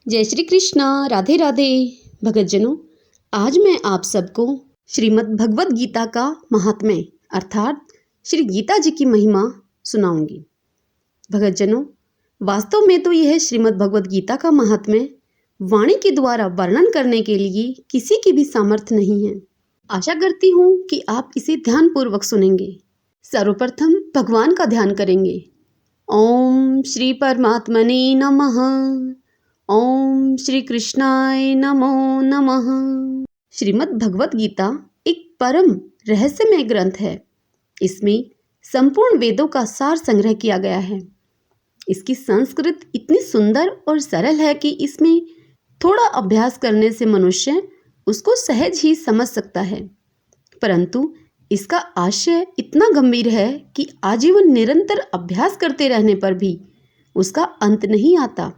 जय श्री कृष्णा। राधे राधे भगतजनों, आज मैं आप सबको श्रीमद् भगवत गीता का महात्म्य अर्थात श्री गीता जी की महिमा सुनाऊंगी। भगतजनों, वास्तव में तो यह श्रीमद् भगवत गीता का महात्म्य वाणी के द्वारा वर्णन करने के लिए किसी की भी सामर्थ्य नहीं है। आशा करती हूँ कि आप इसे ध्यानपूर्वक सुनेंगे। सर्वप्रथम भगवान का ध्यान करेंगे। ओम श्री परमात्मने नमः। ओम श्री कृष्णाय नमो नमः। श्रीमद् भगवत गीता एक परम रहस्यमय ग्रंथ है। इसमें संपूर्ण वेदों का सार संग्रह किया गया है। इसकी संस्कृत इतनी सुंदर और सरल है कि इसमें थोड़ा अभ्यास करने से मनुष्य उसको सहज ही समझ सकता है, परंतु इसका आशय इतना गंभीर है कि आजीवन निरंतर अभ्यास करते रहने पर भी उसका अंत नहीं आता।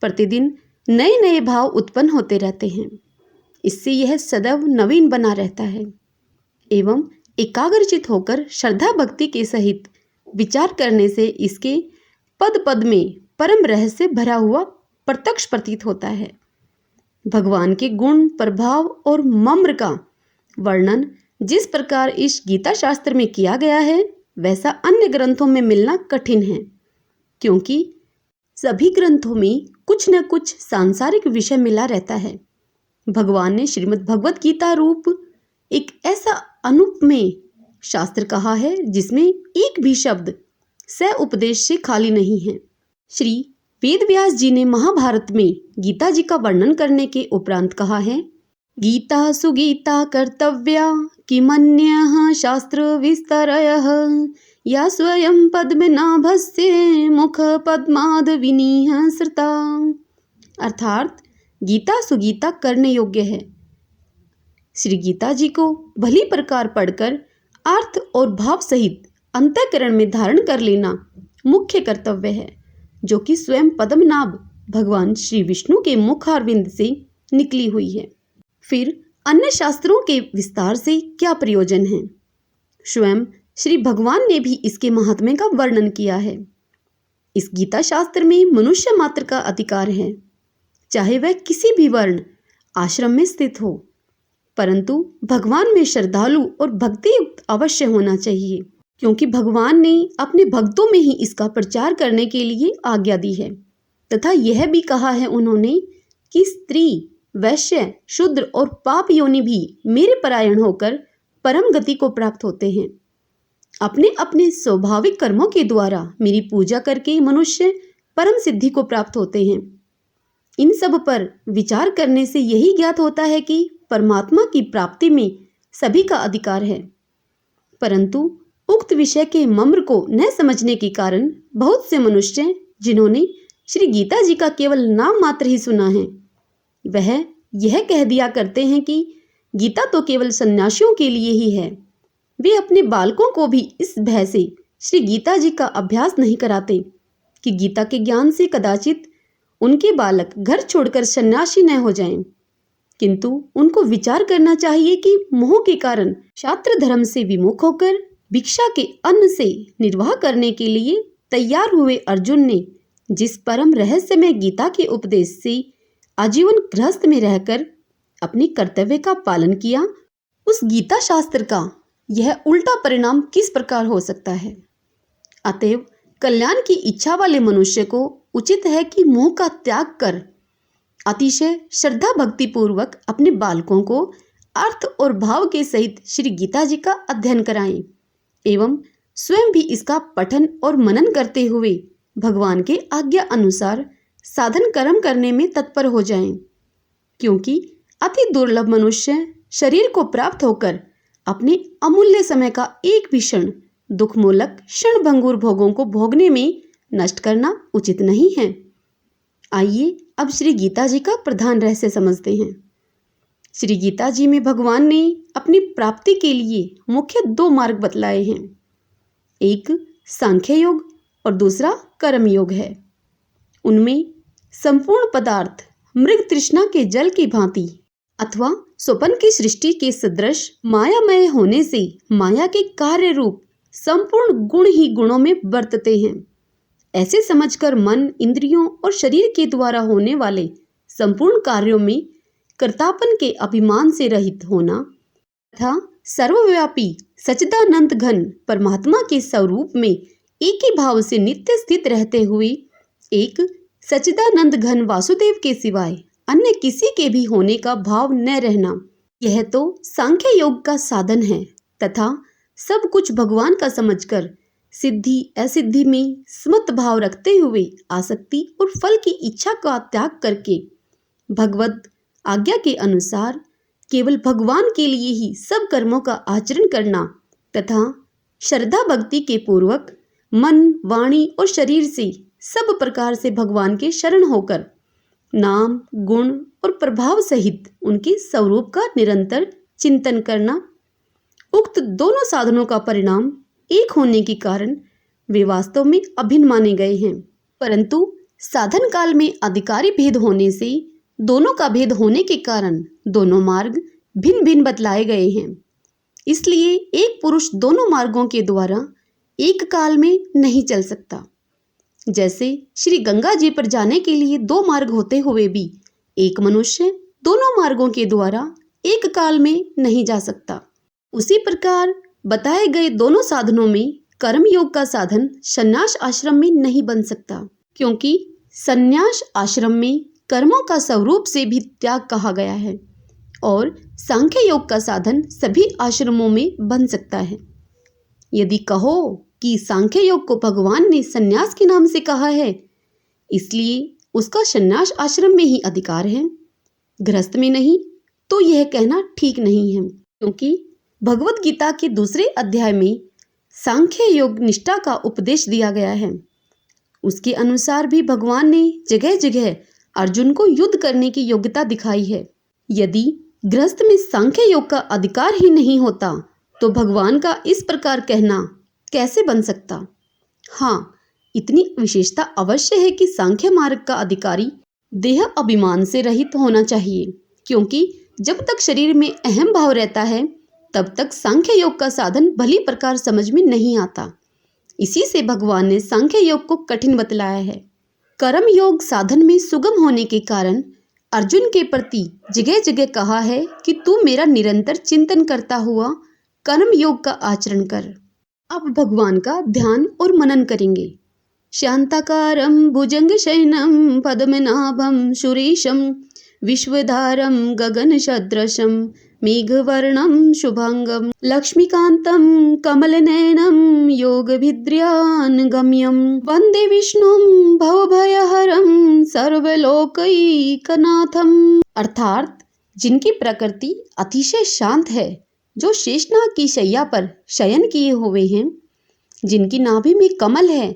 प्रतिदिन नए नए भाव उत्पन्न होते रहते हैं। इससे यह सदैव नवीन बना रहता है एवं एकाग्रचित होकर श्रद्धा भक्ति के सहित विचार करने से इसके पद पद में परम रहस्य भरा हुआ प्रत्यक्ष प्रतीत होता है। भगवान के गुण, प्रभाव और मम्र का वर्णन जिस प्रकार इस गीता शास्त्र में किया गया है, वैसा अन्य ग्रंथों में मिलना कठिन है, क्योंकि सभी ग्रंथों में कुछ न कुछ सांसारिक विषय मिला रहता है। भगवान ने श्रीमद् भगवत गीता रूप एक ऐसा अनुपमेय शास्त्र कहा है जिसमें एक भी शब्द सह उपदेश से खाली नहीं है। श्री वेद व्यास जी ने महाभारत में गीता जी का वर्णन करने के उपरांत कहा है, गीता सुगीता कर्तव्या किमन्यः शास्त्र विस्तरयः या स्वयं पद्मनाभस्य मुख पद्माद विनीह श्रुता। अर्थात गीता सुगीता करने योग्य है। श्री गीता जी को भली प्रकार पढ़कर अर्थ और भाव सहित अंतःकरण में धारण कर लेना मुख्य कर्तव्य है, जो कि स्वयं पद्मनाभ भगवान श्री विष्णु के मुखारविंद से निकली हुई है। फिर अन्य शास्त्रों के विस्तार से क्या प्रयोजन है? स्वयं श्री भगवान ने भी इसके महात्म्य का वर्णन किया है। इस गीता शास्त्र में मनुष्य मात्र का अधिकार है, चाहे वह किसी भी वर्ण आश्रम में स्थित हो, परंतु भगवान में श्रद्धालु और भक्ति युक्त अवश्य होना चाहिए, क्योंकि भगवान ने अपने भक्तों में ही इसका प्रचार करने के लिए आज्ञा दी है तथा यह भी कहा है उन्होंने कि स्त्री, वैश्य, शूद्र और पाप योनि भी मेरे परायण होकर परम गति को प्राप्त होते हैं। अपने अपने स्वाभाविक कर्मों के द्वारा मेरी पूजा करके मनुष्य परम सिद्धि को प्राप्त होते हैं। इन सब पर विचार करने से यही ज्ञात होता है कि परमात्मा की प्राप्ति में सभी का अधिकार है, परंतु उक्त विषय के मर्म को न समझने के कारण बहुत से मनुष्य जिन्होंने श्री गीता जी का केवल नाम मात्र ही सुना है, वह यह कह दिया करते हैं कि गीता तो केवल सन्यासियों के लिए ही है। वे अपने बालकों को भी इस भय से श्री गीता जी का अभ्यास नहीं कराते कि गीता के ज्ञान से कदाचित उनके बालक घर छोड़कर सन्यासी न हो जाएं, किंतु उनको विचार करना चाहिए कि मोह के कारण क्षात्र धर्म से विमुख होकर भिक्षा के अन्न से निर्वाह करने के लिए तैयार हुए अर्जुन ने जिस परम रहस्यमय गीता के उपदेश से आजीवन गृहस्थ में रहकर अपने कर्तव्य का पालन किया, उस गीता शास्त्र का यह उल्टा परिणाम किस प्रकार हो सकता है? अतएव कल्याण की इच्छा वाले मनुष्य को उचित है कि मोह का त्याग कर अतिशय श्रद्धा भक्ति पूर्वक अपने बालकों को अर्थ और भाव के सहित श्री गीता जी का अध्ययन कराएं एवं स्वयं भी इसका पठन और मनन करते हुए भगवान के आज्ञा अनुसार साधन कर्म करने में तत्पर हो जाएं, क्योंकि अति दुर्लभ मनुष्य शरीर को प्राप्त होकर अपने अमूल्य समय का एक भी क्षण दुखमूलक क्षण भंगुर भोगों को भोगने में नष्ट करना उचित नहीं है। आइए अब श्री गीता जी का प्रधान रहस्य समझते हैं। श्री गीता जी में भगवान ने अपनी प्राप्ति के लिए मुख्य दो मार्ग बतलाए हैं। एक सांख्य योग और दूसरा कर्म योग है। उनमें संपूर्ण पदार्थ मृग तृष्णा के जल की भांति अथवा स्वप्न की सृष्टि के सदृश मायामय होने से माया के कार्य रूप संपूर्ण गुण ही गुणों में बरतते हैं। ऐसे समझकर मन, इंद्रियों और शरीर के द्वारा होने वाले संपूर्ण कार्यों में कर्तापन के अभिमान से रहित होना तथा सर्वव्यापी सच्चिदानंद घन परमात्मा के स्वरूप में एक ही भाव से नित्य स्थित रहते हुए एक सच्चिदानंद घन वासुदेव के सिवाय अन्य किसी के भी होने का भाव न रहना, यह तो सांख्य योग का साधन है तथा सब कुछ भगवान का समझकर सिद्धि असिद्धि में समत्व भाव रखते हुए आसक्ति और फल की इच्छा का त्याग करके भगवत आज्ञा के अनुसार केवल भगवान के लिए ही सब कर्मों का आचरण करना तथा श्रद्धा भक्ति के पूर्वक मन वाणी और शरीर से सब प्रकार से भगवान के शरण होकर नाम गुण और प्रभाव सहित उनके स्वरूप का निरंतर चिंतन करना। उक्त दोनों साधनों का परिणाम एक होने के कारण वे वास्तव में अभिन्न माने गए हैं, परंतु साधन काल में अधिकारी भेद होने से दोनों का भेद होने के कारण दोनों मार्ग भिन्न भिन्न बतलाए गए हैं। इसलिए एक पुरुष दोनों मार्गों के द्वारा एक काल में नहीं चल सकता। जैसे श्री गंगा जी पर जाने के लिए दो मार्ग होते हुए भी एक मनुष्य दोनों मार्गों के द्वारा एक काल में नहीं जा सकता, उसी प्रकार बताए गए दोनों साधनों में कर्म योग का साधन संन्यास आश्रम में नहीं बन सकता, क्योंकि संन्यास आश्रम में कर्मों का स्वरूप से भी त्याग कहा गया है और सांख्य योग का साधन सभी आश्रमों में बन सकता है। यदि कहो कि सांख्य योग को भगवान ने संन्यास के नाम से कहा है, इसलिए उसका संन्यास आश्रम में ही अधिकार है, गृहस्थ में नहीं, तो यह कहना ठीक नहीं है, क्योंकि भगवत गीता के दूसरे अध्याय में सांख्य योग निष्ठा का उपदेश दिया गया है। उसके अनुसार भी भगवान ने जगह जगह अर्जुन को युद्ध करने की योग्यता दिखाई है। यदि गृहस्थ में सांख्य योग का अधिकार ही नहीं होता तो भगवान का इस प्रकार कहना कैसे बन सकता। हाँ, इतनी विशेषता अवश्य है कि सांख्य मार्ग का अधिकारी देह अभिमान से रहित होना चाहिए, क्योंकि जब तक शरीर में अहम भाव रहता है तब तक सांख्य योग का साधन भली प्रकार समझ में नहीं आता। इसी से भगवान ने सांख्य योग को कठिन बतलाया है। कर्म योग साधन में सुगम होने के कारण अर्जुन के प्रति जगह जगह कहा है कि तू मेरा निरंतर चिंतन करता हुआ कर्म योग का आचरण कर। अब भगवान का ध्यान और मनन करेंगे। शांताकारं भुजंग शयनं पद्मनाभं सुरेशं विश्वधारं गगन सदृशं मेघवर्णं शुभांगं लक्ष्मीकान्तं कमलनयनं योगभिद्र्यान् गम्यं वन्दे विष्णुं भवभयहरं सर्वलोकैकनाथं। अर्थात जिनकी प्रकृति अतिशय शांत है, जो शेषनाग की शैया पर शयन किए हुए हैं, जिनकी नाभि में कमल है,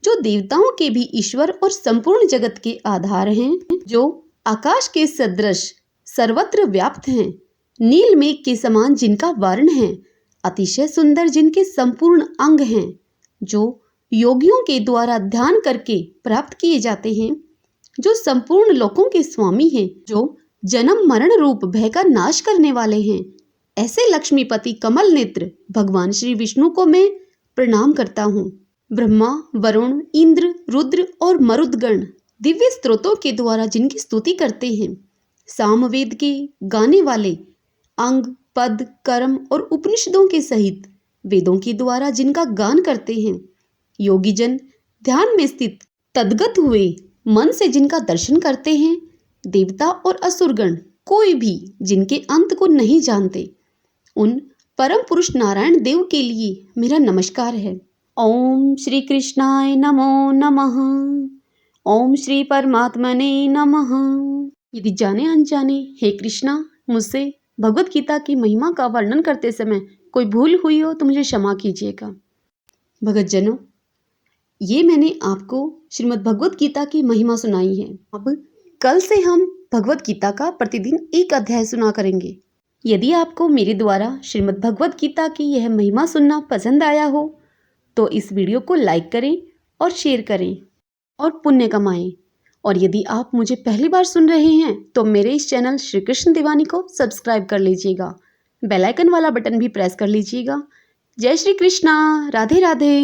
जो देवताओं के भी ईश्वर और संपूर्ण जगत के आधार हैं, जो आकाश के सदृश सर्वत्र व्याप्त हैं, नील मेघ के समान जिनका वर्ण है, अतिशय सुंदर जिनके संपूर्ण अंग हैं, जो योगियों के द्वारा ध्यान करके प्राप्त किए जाते हैं, जो संपूर्ण लोकों के स्वामी हैं, जो जन्म मरण रूप भय का नाश करने वाले हैं, ऐसे लक्ष्मीपति कमल नेत्र भगवान श्री विष्णु को मैं प्रणाम करता हूँ। ब्रह्मा, वरुण, इंद्र, रुद्र और मरुदगण दिव्य स्तोत्रों के द्वारा जिनकी स्तुति करते हैं, सामवेद के गाने वाले अंग, पद, कर्म और उपनिषदों के सहित वेदों के द्वारा जिनका गान करते हैं, योगी जन ध्यान में स्थित तद्गत हुए मन से जिनका दर्शन करते हैं, देवता और असुरगण कोई भी जिनके अंत को नहीं जानते, उन परम पुरुष नारायण देव के लिए मेरा नमस्कार है। ओम श्री कृष्णाय नमो नमः। ओम श्री परमात्मने नमः। यदि जाने अनजाने हे कृष्णा मुझसे भगवत गीता की महिमा का वर्णन करते समय कोई भूल हुई हो तो मुझे क्षमा कीजिएगा। भगत जनों, ये मैंने आपको श्रीमद् भगवत गीता की महिमा सुनाई है। अब कल से हम भगवत गीता का प्रतिदिन एक अध्याय सुना करेंगे। यदि आपको मेरे द्वारा श्रीमद् भगवत गीता की यह महिमा सुनना पसंद आया हो तो इस वीडियो को लाइक करें और शेयर करें और पुण्य कमाएं। और यदि आप मुझे पहली बार सुन रहे हैं तो मेरे इस चैनल श्री कृष्ण दीवानी को सब्सक्राइब कर लीजिएगा, बेल आइकन वाला बटन भी प्रेस कर लीजिएगा। जय श्री कृष्णा, राधे राधे।